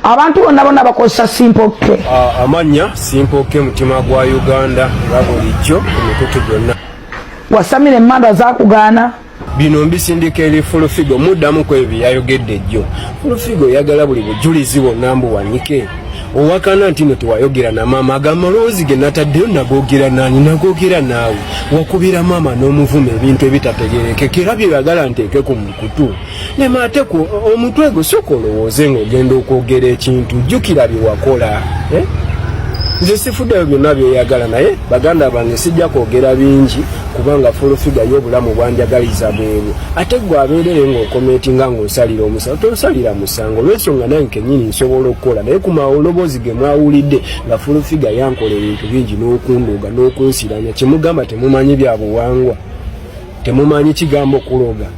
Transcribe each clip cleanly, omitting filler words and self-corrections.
abantu bonna bakozesa Simpoke. Amanya Simpoke mutima gwa Uganda nga bulijjo ku mikutu gyonna. Wasamira emmanda zakugaana. Bino mbisindika eri Fulufigo muddamu ku ebyo yayogedde jjo. Fulufigo yagala buli bujulizi bonna mbuwanike. Owakana nti ntiwayogera na maama agamba lowoozi ge nataddeyo nagogera nani nagogera naawe wakubira maama n'omuvuma ebintu ebitategerekeka era bye yagala nteeke ku mukutu ne maate ku omutwe gwo sooka olowooze ng'ogenda okwogera ekintu jjukira bye wakola nze sifuddeyo byonna byeyagala naye baganda bange sijja kwogera bingi kubanga Fulufiga y'obulamu bwanjagaliza bweru ate gwe abeerere ng'okometinga ng'osalira omusango tosalira musango olw'ensonga nange kennyini nsobola okukola naye ku mawoloboozi ge mwawulidde nga Fulufiga yankola ebintu bingi n'okunduga n'okunsiranya kyemugamba temumanyi bya buwangwa temumanyi kigambo kuloga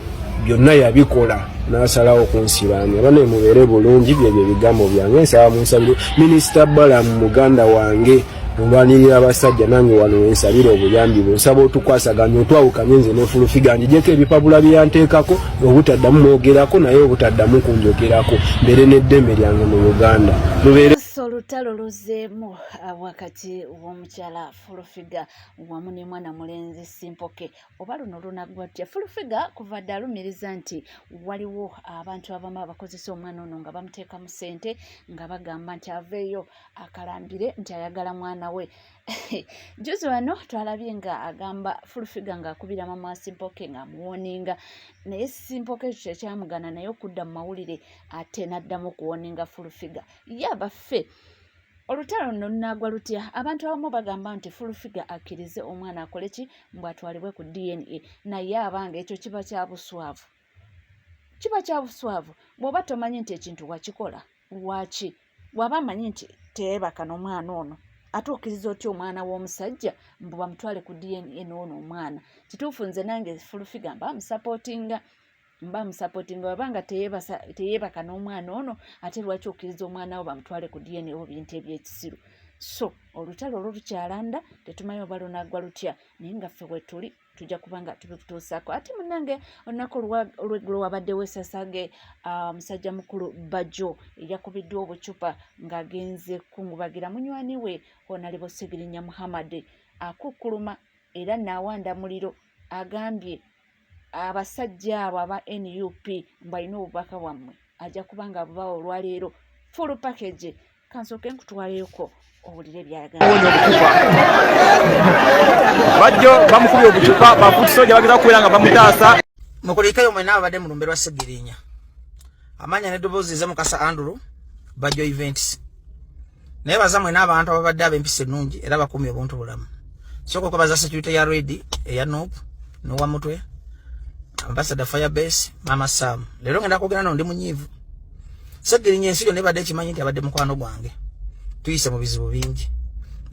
byonna yabikola n'asalawo kunsiranya bane mubeere bulungi byebyo ebigambo byange nsaba munsabire Minisita Balamu muganda wange olwanirira abasajja nange wano wensabire obuyambi bwensaba otukwasaganya otwawukanye nze ne Fulufiga njijeko ebipabula bye yanteekako obutaddamu mwogerako naye obutaddamu kunjogerako mbere n'eddembe lyange mu Uganda mubeere olutalo luzeemu wakati w'omukyala Fulufiga wamu ne mwana mulenzi Simpoke oba luno lunaggwatya Fulufiga kuva dda alumiriza nti waliwo abantu abamu abakozesa omwana ono nga bamuteekamu ssente nga bagamba nti aveeyo akalambire nti ayagala mwana we juzi wano twalabye nga agamba Fulufiga ng'akubira mama wa Simpoke ng'amuwoninga naye Simpoke ekyo kyekyamugana naye okudda mu mawulire ate n'addamu okuwoninga Fulufiga yabaffe olutalo nno lunaagwa lutya abantu abamu bagamba nti Fulufiga akkirize omwana akole ki mbw atwalibwe ku DNA naye abanga ekyo kiba kya buswavu bw'oba tomanyi nti ekintu wakikola lwaki bw'aba amanyi nti teyeebaka n'omwana ono ate okkiriza otya omwana w'omusajja mbu bamutwale ku DNA n'ono omwana kituufu nze nange Fulufiga mba musapotinga wabanga teyeebaka n'omwana ono ate lwaki okkiriza omwana wo bamutwale ku DNA o bintu ebyekisiru so olutalo olukyalanda tetumanyi oba lunaggwa lutya naye nga ffe bwe tuli tujja kubanga tubikutuusaako ate munnange olunaku olw'eggulo wabadde weesasage musajja mukulu Bajjo eyakubiddwa obucupa ng'agenze kungubagira munywani we Honorable Segirinya Muhammad akukkuluma era n'awanda muliro agambye abasajja abo aba NUP mbalina obubaka bwammwe ajja kubanga bubawa olwaleero full package kansooke nkutwaleko owulire byagamba Bajjo bamukubye obucupa bafukisoja bageza kubeera nga bamutaasa mukulikayo mwena abadde mu lumbe lwa Segirinya amanya n'eddoboozi ez'Mukasa Andrew Bajjo events naye baza mwena abantu ababadde ab'empisa ennungi era bakumye obuntu bulamu sooka okubaza security ya Red eya NOP n'owa mutwe Ambassador Firebase Mama Sam lero ngenda kwogera no ndi munyivu Segirinya ensi yonna ebadde ekimanyi nti abadde mukwano gwange tuyise mu bizibu bingi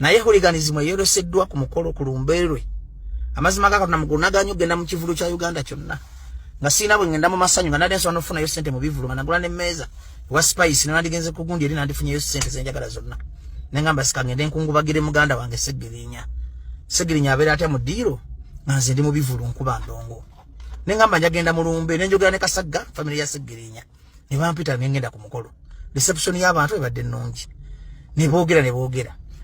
naye hooliganism eyeroseddwa ku mukolo ku lumbeerwe amazima ga Katonda mugunaganya ogenda mu kivulu kya Uganda kyonna nga siina bwe ngenda mu masanyu nga nadde nsobola n'okufunayo ssente mu bivulu nga nagula n'emmeeza wa spice nandigenze ku gundi eri nandifunyeyo ssente zenjagala zonna ne ngamba sika ngende nkungubagire muganda wange Segirinya abeera atya mu ddiiro nga nze ndi mu bivulu nkuba ndongo ne ngamba njagenda mu lumbe ne njogera ne Kasagga family ya Segirinya ne bampita ne ngenda ku mukolo reception y'abantu ebadde nnungi ne boogera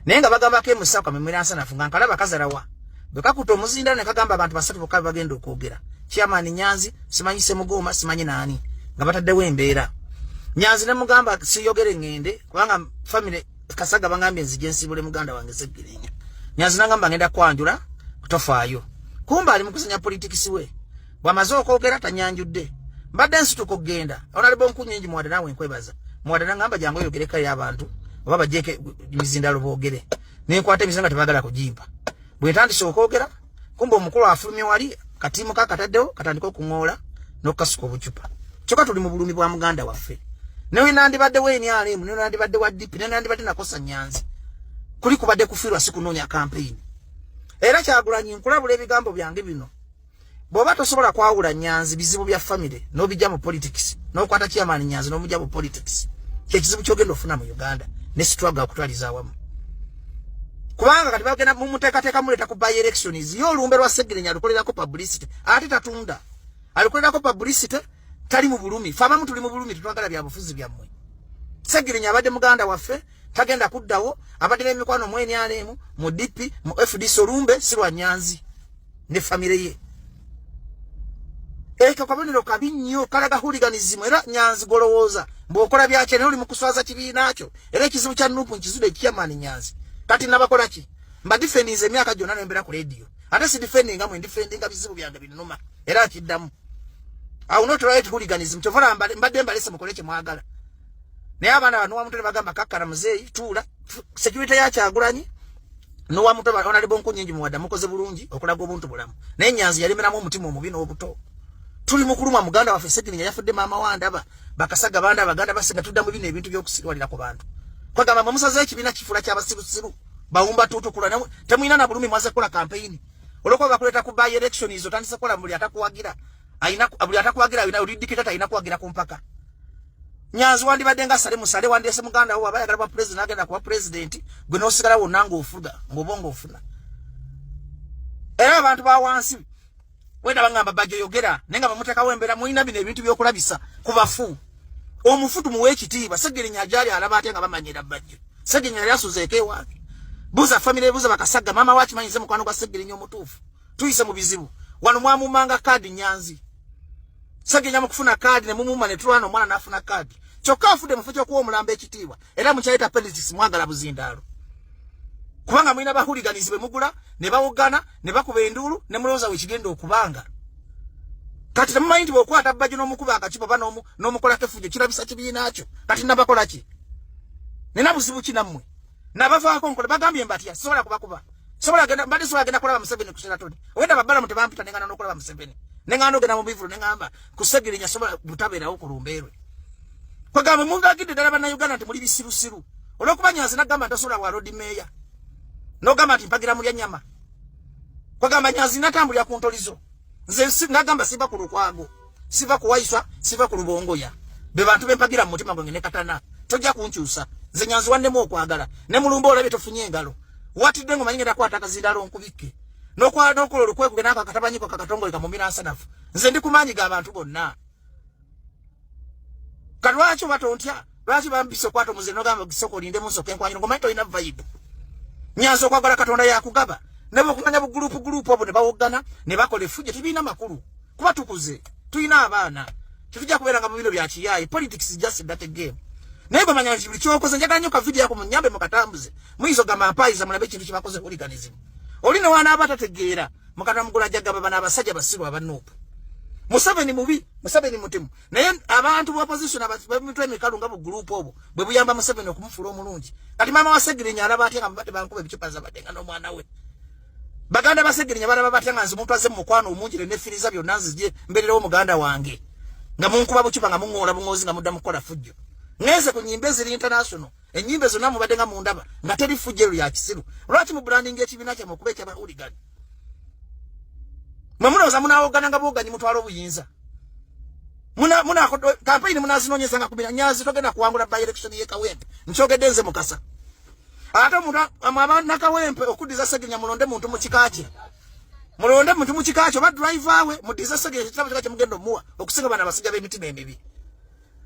naye nga bagamba ke musaka memera nsanafu nga nkalaba kazarawa bwe kakuta omuzinda ne kagamba abantu basatu bokka bagenda okwogera Chairman Nyanzi simanyi Semugoma simanyi nani nga bataddewo embeera Nyanzi ne mugamba siyogere ngende kubanga family Kasagga bangambye nzije nsibule muganda wange Segirinya Nyanzi nangamba ngenda kwanjula kutofaayo kumba ali mukusanya politics we bwamaze okwogera tanyanjudde mbadde nsituka okugenda Honorable Nkunyingi muwadde nawe nkwebaza muwadde nangamba jangu oyogereka y'abantu oba bajjeke emizindalo boogere nenkwata emizindalo tebagala kugimpa bwe ntandise okwogera kumba omukulu afulumye wali katimu kakataddewo katandika okuŋoola n'okukasuka obucupa kyokka tuli mu bulumi bwa muganda waffe newe nandibadde weenialemu newe nandibadde wa dipi newe nandibadde nakosa Nyanzi kuli kubadde kufiirwa si kunoonya campaign era Kyagulanyi nkulabula ebigambo byange bino bw'oba tosobola kwawula Nyanzi bizibu bya family n'obijja mu politics n'okwata Chairman Nyanzi n'omujja mu politics kyekizibu kyogenda ofuna mu Uganda ne struggle okutwaliza awamu kubanga kati bagenda mu muteekateeka muleta ku by elections yo olumbe lwa Segirinya alukolerako publicity ate tatunda alukolerako publicity tali mu bulumi fama mu tuli mu bulumi tutwagala bya bufuzi byammwe Segirinya abadde muganda waffe tagenda kuddawo abadde n'emikwano mweni alemu mu DP mu FD Solumbe Sirwa Nyanzi ne family ye eka kabonero kabi nnyo kalaga hooliganism era Nyanzi golowooza mbokola byakye ne oli mu kuswaza kibiina kyo era ekizibu kya Nuupu nkizude chairman Nyanzi kati nabakola ki mba defendinze emyaka gyonna nembera ku radio ate si defendinga mu defendinga bizibu byange binuma era kiddamu I will not write hooliganism kyovula mbadde mbalese mukole kye mwagala naye abaana bano wamutwe bagamba kakkala muzeeyi tuula security ya Kyagulanyi no wamutwe baona libo nkunyingi muwadda mukoze bulungi okulaga obuntu bulamu naye Nyanzi yalimeramu omutima omubi n'obuto tuli mukuluma muganda waffe Segirinya yafudde maama wandaba bakasaga banda baganda basinga tudda mu bino ebintu by'okusirwalira ku bantu kwagamba musaze ekibiina kifula ky'abasirusiru bawumba tutukula temwina na bulumi mwaze kola campaign oloko bakuleta ku by election izo tandise kola muli atakuwagira ayina dictator ayina kuwagira ku mpaka Nyanzi wandi badenga sale musale wandi ese muganda wo abayagala ba president agenda kuba president gwe no sigala wonanga ofuga ngobongo ofuna era abantu ba wansi wenda bangamba Bajjo yogera nenga bamuteka wembera muina bino ebintu byokulabisa kubafu omufutu muwe ekitiibwa Segirinya ajali alaba atenga bamanyira Bajjo Segirinya yasuzeeke wake buza family buza bakasaga mama wachi manyize mukwano kwa Segirinya omutuufu tuyise mu bizibu wano mwamumanga kadi Nyanzi Segirinya mukufuna kadi ne mumuma ne tulwana omwana nafuna kadi kyokka afude mufucho kuwa omulamba ekitiibwa era mukyaita politics mwagala buzindaalo kubanga mwina bahuliganizi mugula ne bawogana ne bakuba endulu ne muloza wekigenda okubanga kati temumanyi nti bwokwata Bajjo n'omukuba akakipo ba n'omukola kefujo kirabisa kibiina kyo kati nabakola ki nina buzibu ki nammwe nabavaako nkola bagambye mbatya sobola kubakuba sobola genda kulaba Museveni ku Sheraton wenda babala mutebampita nengana n'okulaba Museveni nengana ogenda mu bivulu nengamba ku Segirinya sobola butabeerawo ku Lumbeerwe kwagamba mungagidde ddala bannayuganda nti muli bisirusiru olw'okuba Nyanzi nagamba ntasobola wa road mayor nogamba nti mpagira mulya nyama kwagamba Nyanzi natambulira ku ntolizo nze nagamba siva ku Lukwago siva ku Waiswa siva ku Lubongoya be bantu bempagira mu mutima gwange ne Katana tojja kunkyusa nze Nyanzi wannemu okwagala ne mulumba olabye tofunye engalo watidde ngo manyingenda kwata akazindalo nkubike n'okola olukwekuge n'ako akatabanyiko kakatongole kamumira nsanafu nze ndi kumanyi ga abantu bonna kalwaki batontya lwaki bambise okwato muze nogamba gisoko linde musoke enkwanyiro ngomanyi tolina vibe Nyanzi okwagala Katonda yakugaba ne bokumanya bu group obo ne bawogana ne bakola efujje tibina makulu kuba tukuze tuyina abaana tujja kubeeranga mu bino bya kiyayi politics is just that game naye bamanya buli kyokoze njagala nnyo ka video yako munyambe mukatambuze muizo gama mpaiza mulabe kintu kibakoze hooliganism olina wana abatategeera mukata mugula jagaba bana abasajja basiru abanuupu Museveni mubi Museveni mutimu naye abantu ba opposition abamitwe emikalu nga bu group obo bwe buyamba Museveni okumufula omulungi kati mama wa Segirinya alaba atya ngambate bankube ebicupa zabadenga n'omwana we baganda ba Segirinya balaba batya nga nze muntu aze mu mukwano omunjire nefiriza byonna nzije mbererewo muganda wange nga munkuba bucupa nga mungoola bungozi nga mudda mukola fujjo ngeze ku nyimbe ziri international enyimbe zonna mubadenga mu ndaba nga teri fujjo ya kisiru lwaki mu branding ekibiina kye mukube kya bahuligani Mwamunoza munawogana nga boganyi mutwalo obuyinza muna campaign munazinonyeza nga kubira Nyanzi togenda kuwangula by election ye Kawempe nchogedde nze mukasa ate amabana Kawempe okudiza Segirinya mulonde muntu mu kikache mulonde muntu mu kikache ba driver we mudiza Segirinya kitabo kikache mugendo muwa okusinga bana basajja b'emitima emibi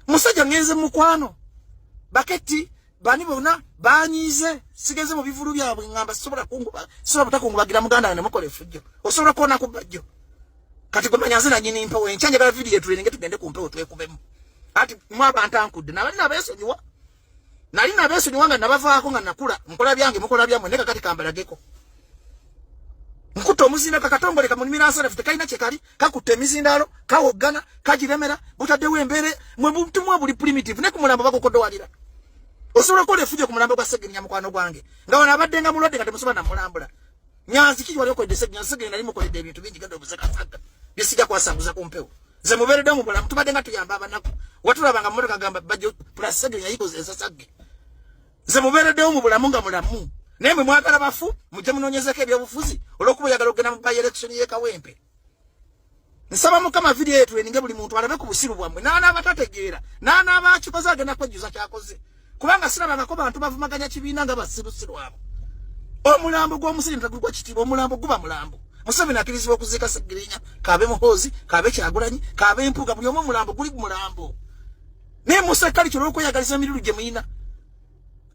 musajja ngenze mukwano baketi bani bona banyize sigeze mu bivulu byabwe ngamba sobola kunguba sobola butakungubagira muganda ne mukole fujjo osobola kuona ku Bajjo kati gwe Nyanzi na nyini mpa we nchanje kala video tulinge tugende kumpe otwekubemu ati mwabanta ankudde nabali nabesonyiwa nali nabesonyiwa nga nabavaako nga nakula nkola byange mukola byamwe ne kakati kambalageko nkuto omuzinda kakatongole kamunimira asana fite kaina chekali kakutte emizindalo kawogana kagiremera butadde wembere mwe mutumwa buli primitive ne kumulambo bakokodowalira osobola kola efujjo ku mulambo gwa Segirinya mukwano gwange nga wana abaddenga mulwadde nga temusobola namulambula Nyanzi kiki wali okoledde Segirinya nali mukoledde ebintu bingi genda obuzakasaga bisijja kwasanguza ku mpewo ze mubeeredde mu bulamu tubadde nga tuyamba abanaku watulabanga mu motoka gamba Bajjo plus Segirinya yikoze esasage ze mubeereddewo mu bulamu nga mulamu naye mwe mwagala bafu mujje munoonyezeko ebyobufuzi olw'okuba oyagala okugenda mu by election ye Kawempe nsaba Mukama video yetu eninge buli muntu alabe ku busiru bwammwe n'anaaba tategeera n'anaaba akikoze agenda kwejjuza kyakoze kubanga sirabangako bantu bavumaganya kibiina nga basirusiru abo omulambo gw'omusiri ntagulwa kitiibwa omulambo guba mulambo Museveni akirizibwa okuziika Segirinya kabe Muhoozi kabe Kyagulanyi kabe Mpuuga buli omu omulambo guli mulambo ne musekali kyo lokoyagaliza mirudu gye muyina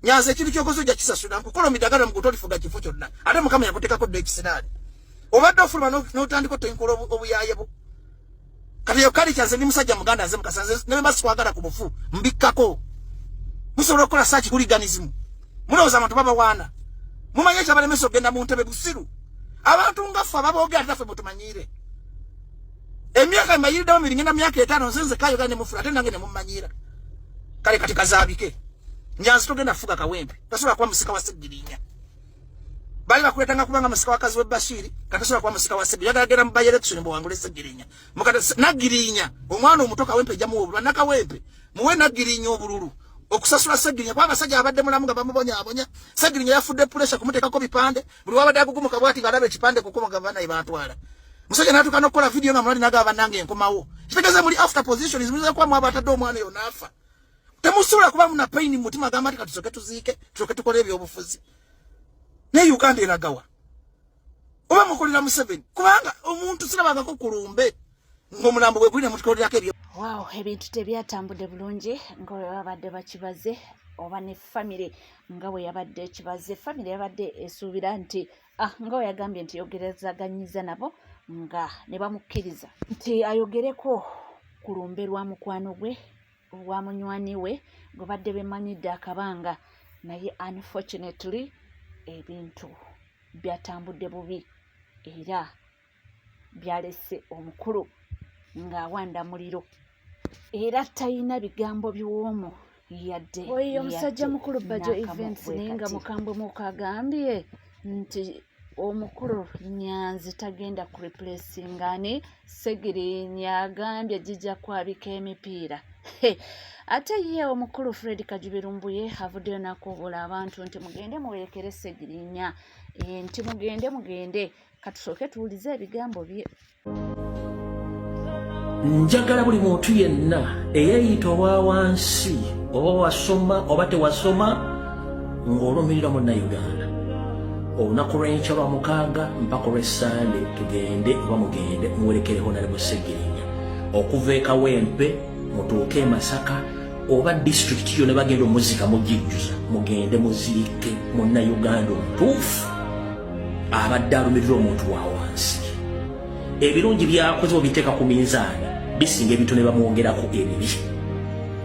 nyanze ekintu kyokoze ojja kisasula nkukola midagala mu kutolifuga kifo kyonna ate mukama yakuteekako dde ekisenaali obadde ofuluma n'otandika otenkola obuyaye bo kati yokali kyanze ndi musajja muganda nze mukasanze ne basikwagala ku bufu mbikkako musobola okukola saaki kuliganizimu mulowooza abantu babawaana mumanye ekyabalemesa okgenda mu ntebe busiru abantu nga ffe ababoogera taffe mutumanyiire emyaka emayiriddemu mibiri ngenda myaka 5 nze nze kayoga ne mufula ate nange ne mummanyiira kale kati kazaabike nyanzi togenda fuga kawempe tasobola kuba musika wa Ssegirinya bali bakuletanga kubanga musika wa kazi we Bashiri katasobola kuba musika wa Ssegirinya yagalagera mu by-election bwangule Ssegirinya mukata Nagirinya omwana omuto kawempe jamu obulwa nakawempe muwe Nagirinya obululu okusasula Ssegirinya kwa abasajja abadde mulamu nga bamubonya Ssegirinya yafudde pressure kumuteekako bipande buli wabadde akugumuka bwati ngalabe ekipande kukuba gavana ibantwala musajja natuka nokola video nga mulali nagaba nange enkomawo kitegeze muri after position zimuze kwa mwaba atadde omwana yo nafa temusobola kuba muna pain mu mutima gamba ati tusoke tuziike tusoke tukole ebyobufuzi ne Uganda eragawa oba mukolera Museveni kubanga omuntu sirabanga ko kulumbe ng'omulambo bwe gulina mutukolera ebyo. Wow, ebintu tebyatambudde bulungi nga babadde bakibaze oba ne family nga bwe yabadde ekibaze family yabadde esuubira nti nga we yagambye nti yogerezaganyiza nabo nga ne bamukkiriza nti ayogereko ku lumbe lwa mukwano gwe wa munywani we gwe badde bemanyidde akabanga naye unfortunately ebintu byatambudde bubi era byalese omukulu ng'awanda muliro era talina bigambo biwoomu yadde oyo omusajja mukulu Bajo Events naye nga mukambwe mukagambye nti omukulu Nyanzi tagenda ku replacingani Ssegirinya agambye jijja kwabika emipiira ate ye omukulu Fred Kajuberumbuye avuddeyo nakubuula abantu nti mugende muwerekere Ssegirinya nti mugende katusooke tuwulize ebigambo bye. Njagala buli muntu yenna eyeeyita owa wansi oba wasoma oba tewasoma ng'olumirira Munnayuganda olunaku lw'enkya lwa 6 mpaka olw'Essande tugende oba mugende muwerekereho Honorable Ssegirinya okuva e Kawempe mutuuke e Masaka oba district yo ne bagenda omuzika mugijjuza mugende muziike Munnayuganda omutuufu abadde alumirira omuntu wa wansi. Ebirungi byakoze obiteeka ku minzaani bisinga ebintu ne bamwongerako ebibi.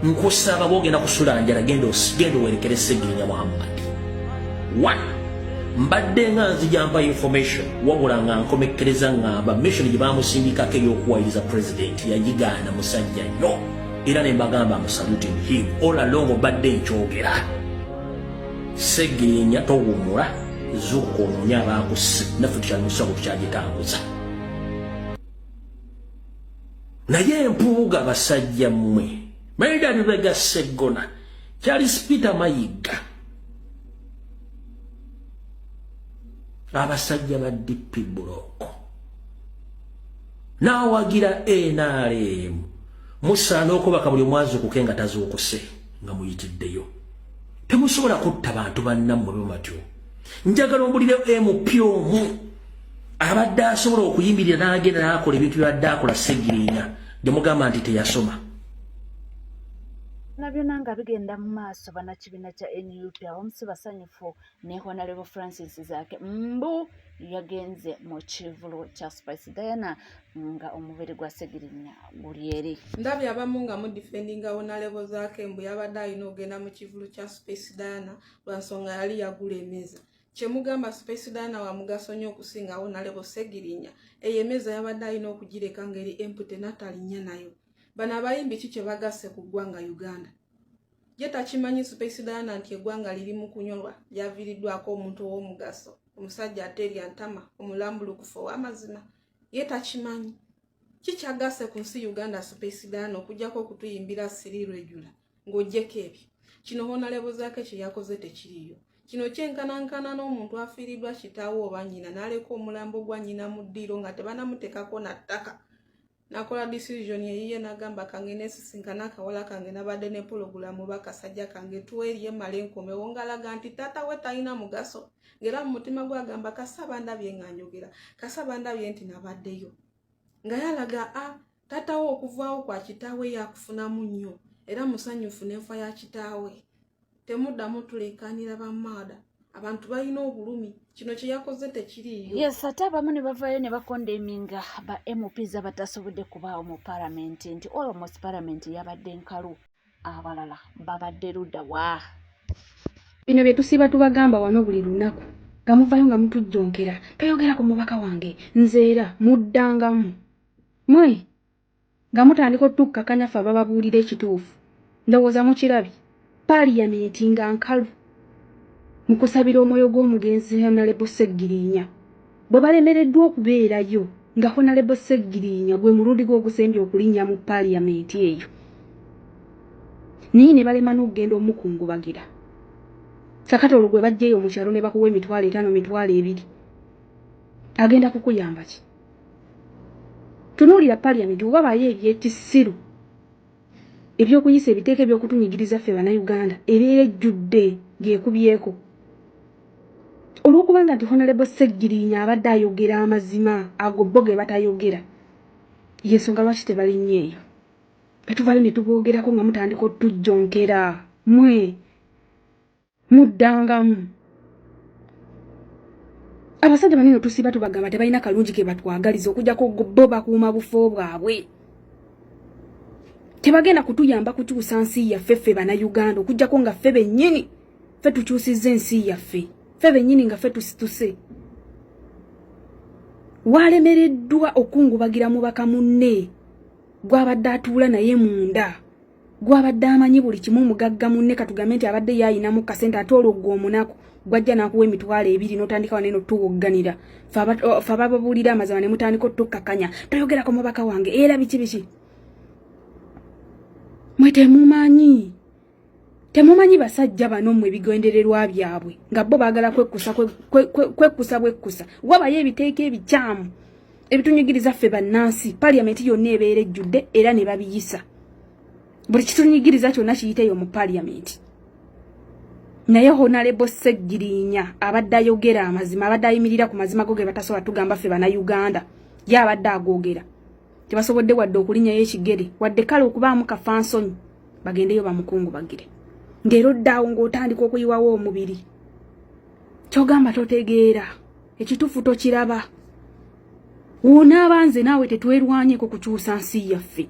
Nkusaba bw'ogenda kusula njala genda owerekere Ssegirinya Muhammad. 1 mbadde nga nzijampa information wabula nga nkomekkereza ngamba mission gye bamusindikako ey'okuwayiriza president yagigaana musajja nnyo era ne mbagamba musaluting him all along obadde nkyogera. Ssegirinya towummula zuukuka onoonya abaakuse naffe tukyalimusago tukyagitambuza. Naye empuuga basajja mmwe Maida Bibega Segona Charles Peter Mayiga abasajja ba DP Buloko n'awagira NRM musaana okubaka buli omwazi okukenga tazuukuse nga muyitiddeyo. Temusobola kutta bantu bannammwe bwematyo. Njagala ombulire MP omu abadde asobola okuyimirira n'agenda n'akola ebintu byabadde akola Ssegirinya gye mugamba nti teyasoma. Nabyonna nga bigenda mu maaso bannakibiina kya NUP abamusi basanyufu ne Honorable Francis Zaake Mbu yagenze mu kivulo kya Spice Diana nga omubiri gwa Ssegirinya guli eri. Ndabye abamu nga mu defendinga Honorable Zaake Mbu yabadde alina ogenda mu kivulo kya Spice Diana lwa nsonga yali yagulemeza. Kyemugamba Spice Diana wa mugaso nnyo okusinga Honorable Ssegirinya eyemeza yabadde alina okugireka ngeri empute natalinya nayo. Bano abayimbi ki kye bagasse ku ggwanga Uganda? Ye takimanyi Spice Diana nti eggwanga liri mu kunyolwa lyaviiriddwako omuntu ow'omugaso omusajja aterya ntama omulambulukufu ow'amazima. Ye takimanyi ki kyagasse ku nsi Uganda Spice Diana okuggyako okutuyimbira Sirirwejula ng'oggyeko ebyo. Kino Honorable Zaake kye yakoze tekiriyo. Kino kyenkanankana n'omuntu afiiriddwa kitaawe oba nnyina n'aleka omulambo gwa nnyina mu ddiiro nga tebanamuteekako na ttaka. Nakola decision yeyiye nagamba kange nesisinkana akawala kange nabadde ne pologulamu bakasajja kange tuweeriye male nkomewo ngalaga nti tata we talina mugaso ngera mu mutima gwagamba kasaba ndabye nga njogera kasaba ndabye nti nabaddeyo nga yalaga tata we okuvaawo kwa kitaawe yakufunamu nnyo era musanyufu n'enfa ya kitaawe. Temuddamu tuleekaanira bammaada. Abantu balina obulumi. Kino kye yakoze tekiriiyo. Yes, ate abamu ne bavaayo ne bakondeminga ba MPs abatasobodde kubaawo mu palamenti nti almost palamenti yabadde nkalu. Abalala babadde ludda wa. Bino bye tusiba tubagamba wano buli lunaku. Nga muvaayo nga mutujjonkera. Toyogera ku mubaka wange. Nzeera muddangamu. Mwe nga mutandika otukkakanya ffe abababuulira ekituufu. Ndowooza mukirabye. Paaliyamenti nga nkalu. Mukusabira omwoyo gw'omugenzi Honorable Sseggirinya. Bwe balemereddwa okubeerayo nga Honorable Sseggirinya gwe mulundi gw'ogusembye okulinnya mu paaliyamenti eyo. Niye ne balema n'okugenda omukungubagira. Kakati olwo gwe bajjeeyo mu kyalo ne bakuwa emitwalo 5 mitwalo 2. Agenda kukuyamba ki? Tunuulira paaliyamenti oba bayo ebyetisiru. Ebyokuyisa ebiteeke by'okutunyigiriza ffe Bannayuganda ebeera ejjudde ng'ekubyeko. Olw'okubanga nti Honorable Sseggirinya abadde ayogera amazima ago bo ge batayogera. Y'ensonga lwaki tebalinnye eyo. Betuvaayo ne tuboogerako nga mutandika otujjonkera. Mwe muddangamu. Abasajja banene tusiba tubagamba tebalina kalungi ke batwagaliza okujjako bo bakuuma bufo bwabwe. Tebagenda kutuyamba kukyusa nsi yaffe ffe Bannayuganda okujjako nga ffe bennyini ffe tukyusizza ensi yaffe. Ffe bennyini nga ffe tusituse. Walemereddwa okungubagira mubaka munne gw'abadde atuula naye munda. Gw'abadde amanyi buli kimu mugagga munne katugambe nti abadde yayinamu kasente ate olwo gwe omunaku gwajja n'akuwa emitwalo 2 n'otandika wano eno tuwogganira. Ffe abababuulira amazima ne mutandika otukkakanya. Toyogerako mubaka wange era biki. Mwe temumanyi basajja bano mmwe ebigendererwa byabwe nga bo baagala kwekkusa bwekkusa. Wabayo ebiteeka ebikyamu ebitunyigiriza ffe bannansi. Paaliyamenti yonna ebeera ejjudde era ne babiyisa. Buli kitunyigiriza kyonna kiyiteeyo mu paaliyamenti. Naye Honorable Sseggirinya abadde ayogera amazima, abadde ayimirira ku mazima go ge batasobola tugamba ffe Bannayuganda. Ye abadde agoogera. Tebasobodde wadde okulinnyayo ekigere wadde kale okubaamu kafansonyi bagendeyo bamukungubagire. Ngero ddaawo ng'otandika okuyiwawo omubiri. Kyogamba totegeera. Ekituufu tokiraba. Wonaabanze naawe tetwerwanyeko kukyusa nsi yaffe.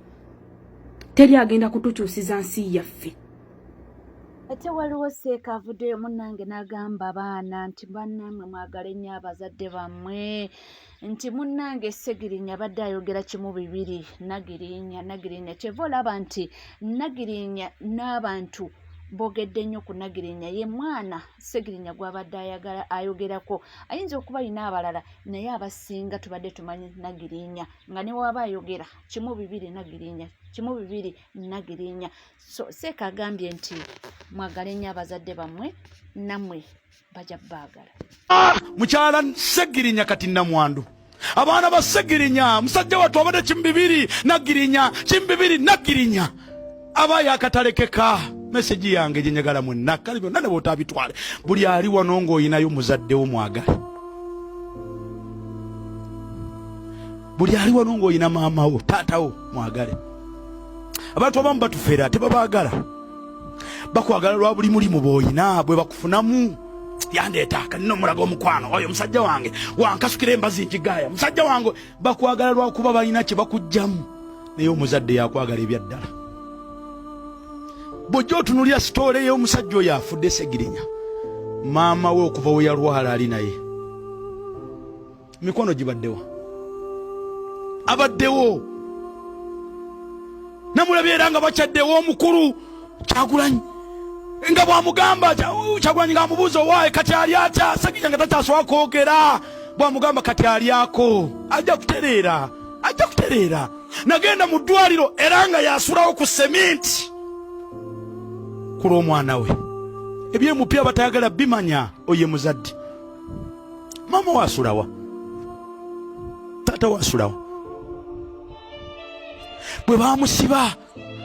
Teri agenda kutukyusiza nsi yaffe. Ate waliwo Seeka avuddeyo munnange n'agamba abaana nti bannamwe mwagale nnyo abazadde bammwe. Nti munnange Sseggirinya abadde ayogera kimu 2 Nagirinya kyeva olaba nti Nagirinya n'abantu bogedde nnyo ku Nagirinya ye mwana Sseggirinya gw'abadde ayogerako. Ayinza okuba alina abalala naye abasinga tubadde tumanyi Nagirinya nga ne waba ayogera kimu 2 Nagirinya kimu 2 Nagirinya. So Seeka agambye nti mwagale nnyo abazadde bammwe nammwe bajja baagala. Mukyala Sseggirinya kati namwandu. Abaana ba Sseggirinya musajja wattu abadde kimu 2 Nagirinya kimu 2 Nagirinya. Abaya akatalekeka. Message yange gye njagala mwenna kale byonna ne bootabitwale. Buli ali wano ng'oyinayo muzaddewo mwagala. Buli ali wano ng'oyina maamawo taatawo mwagale. Abantu abamu batufeera tebabaagala. Bakwagala lwa buli mulimu bw'oyina bwe bakufunamu. Yandeeta kanino mulaga omukwano oyo musajja wange wankasukira embazi nkigaaya musajja wange bakwagala lwa kuba balina kye bakujjamu. Naye omuzadde yakwagala ebyaddala. Bw'ojja otunuulira sitoole y'omusajja oyo afudde Sseggirinya. Maama we okuva we yalwala ali naye. Mikono gibaddewa. Abaddewo. Namulabye era nga bakyaddewo omukulu Kyagulanyi. Nga bw'amugamba Kyagulanyi ng'amubuuza owaaye kati ali atya Sseggirinya nga takyasobola kwogera. Bw'amugamba kati alyako. Ajja kutereera. Nagenda mu ddwaliro era nga yasulawo ku seminti. Kula omwana we. Ebyemupya batayagala bimanya oye muzadde. Mama wasulawa. Tata wasulawa. Bwe bamusiba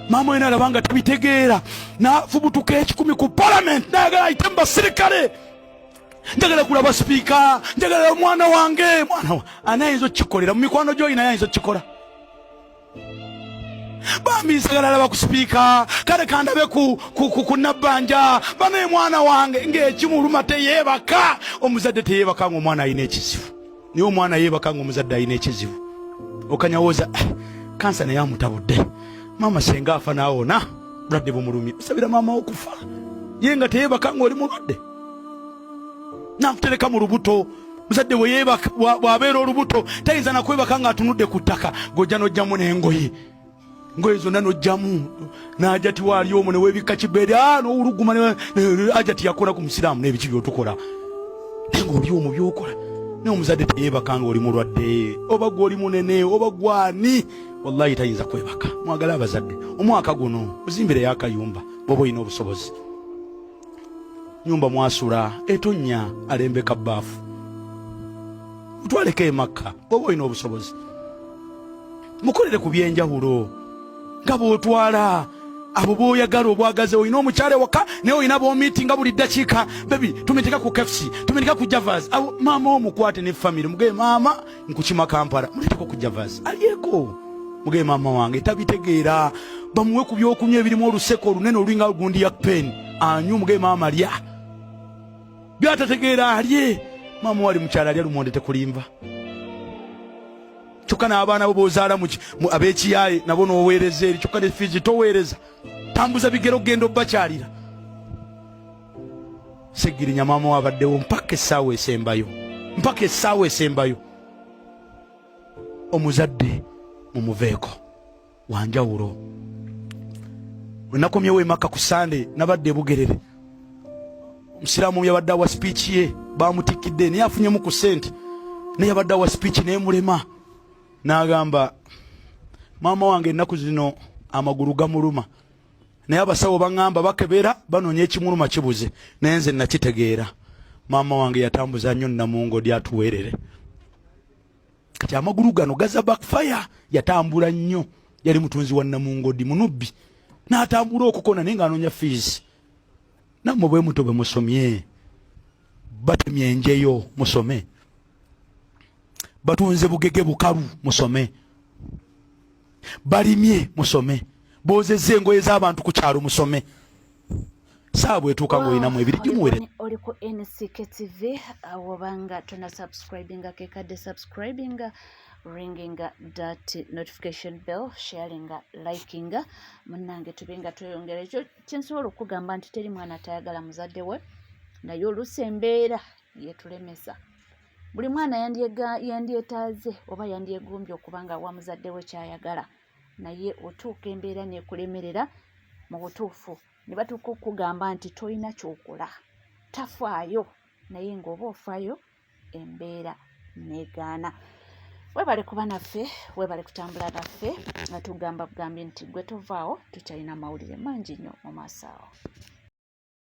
mama ena alabanga tabitegeera n'afubutuka 10 ku parliament n'ayagala ayite mu basirikale. Njagala kulaba sipiika, njagala omwana wange, mwana wa anayinza okukikolera mu mikwano gy'oyina yayinza okukikola. bambi sagala laba ku speaker kale kandabe ku nabbanja bane mwana wange ng'ekimuluma teyebaka omuzadde teyebaka ng'omwana ayina ekizibu niyo omwana yebaka ng'omuzadde ayina ekizibu okanyawoza kansa naye amutabudde mama senga afa naawona bulwadde bumulumye osabira maama okufa ye nga teyebaka ng'oli mulwadde nakutereka mu lubuto muzadde bw'abeera olubuto tayinza nakwebaka ng'atunudde ku ttaka gojja n'ojjamu n'engoye ngoye zonna n'ojjamu n'ajati waali omwo neweebikka kibeere n'owuluguma ajati yakola ku musiraamu n'ebiki byotukola naye ng'oli omwo byokola naye omuzadde teyebaka ng'oli mulwadde oba gw'oli munene oba gwani wallahi tayinza kwebaka. Mwagala abazadde omwaka guno muzimbireyo akayumba bw'oba olina obusobozi, nyumba mwasula etonnya alembeka bbaafu mutwaleko emakka bw'oba olina obusobozi, mukolere ku byenjawulo nga bw'otwala abo b'oyagala obwagaze. Olina omukyala waka naye olina b'omiitinga buli ddakiika, bebi tumitika ku KFC tumitika ku Javas. Abo maama omukwate ne family mugee maama nkukima Kampala muleteko ku Javas alyeko mugee maama wange tabitegeera, bamuwe ku byokunywa ebirimu oluseko olunene olulinga gundi ya pen anyu mugee maama alya byatategeera alye. Maama wali mukyala alya lumonde tekulimba kyokka n'abaana bo b'ozaala ab'ekiyaye nabo n'oweereza eri kyokka ne fizi toweereza, tambuza bigero genda obbakyalira. Seggirinya maama wabaddewo mpaka essaawa esembayo. Omuzadde mumuveeko wanjawulo. Wenakomyewo emaka ku Sande nabadde e Bugerere, omusiraamu yabadde awa speech ye bamutikidde naye afunyemu ku sente, naye yabadde awa speech naye mulema. N'agamba maama wange ennaku zino amagulu gamuluma, naye abasawo baŋŋamba bakebera banoonya ekimuluma kibuze, naye nze nakitegeera. Maama wange yatambuza nnyo Namungo dy atuweerere, kati amagulu gano gaza backfire. Yatambula nnyo, yali mutunzi wa Namungo dy munubbi, n'atambula okukona naye ng'anoonya fees. Nammwe bwe muto bwe musomye, batemye enjeyo musome, batunze bugege bukalu musome, balimye musome, boozezza engoye z'abantu ku kyalo musome. Saabwe etuuka ng'olinamu ebiri gimuwere. Oli ku NCK TV wobanga tuna subscribinga kekadde subscribinga, ringinga that notification bell, sharinga, likinga. Munnange tubinga tweyongera. Ekyo kyensobola okugamba nti teri mwana atayagala muzadde we, naye oluusi embeera yetulemesa. Buli mwana yandyetaaze oba yandyegumbye okubanga wa muzadde we kyayagala, naye otuuka embeera neekulemerera mu butuufu ne batuuka okugamba nti tolina kyokola, tafaayo, naye ng'oba ofaayo embeera negaana. Webale kuba naffe, webale kutambula naffe, nga tugamba bugambye nti gwe tovaawo tukyalina mawulire mangi nnyo mu maaso awo.